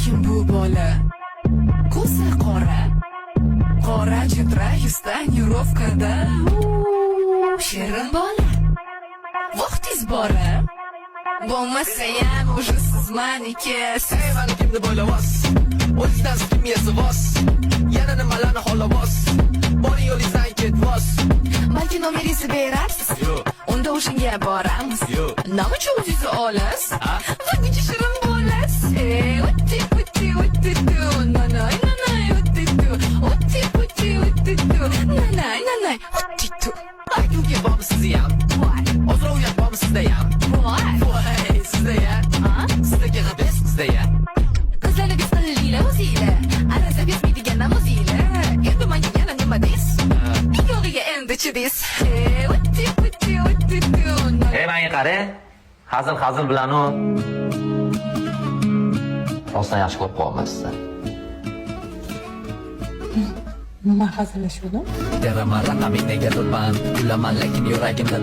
Kim bu bola? Ko'zi qora chitra yuzdan yurovkada. Shirin bola, vaqtingiz bora. Bo'lmasayam уже siz maniki. Sevani kimni bo'ylavos, o'zidan kim yesivos, yana nimalarni xohlavos, boring yo'lingizdan ketvos. Balki nomeringizni berarsiz, Yo'q. unda o'shanga boramiz. Yo'q. Nima uchun o'zingizni olas? Vaqtincha shirin bolas. O'tti nanay nanay o'tti nanay nanay o'tti. Aytuvga bormi sizni ham? Ozroq uyat bormi sizda ham? Voy, sizda ya. Sizda g'abes sizda ya. Qizlarni bismillah o'zinglar, araza bermaydigan namozinglar. Endi menga yana nima deysiz? Yo'g'iga endi chidiz. O'tti Ey menga qara. Hazil bilan u rostdan yaxshi ko'rib qolmasdan. Nima hazillashuvdim? Teraman raqaming negadirman, kulaman lekin yuragimda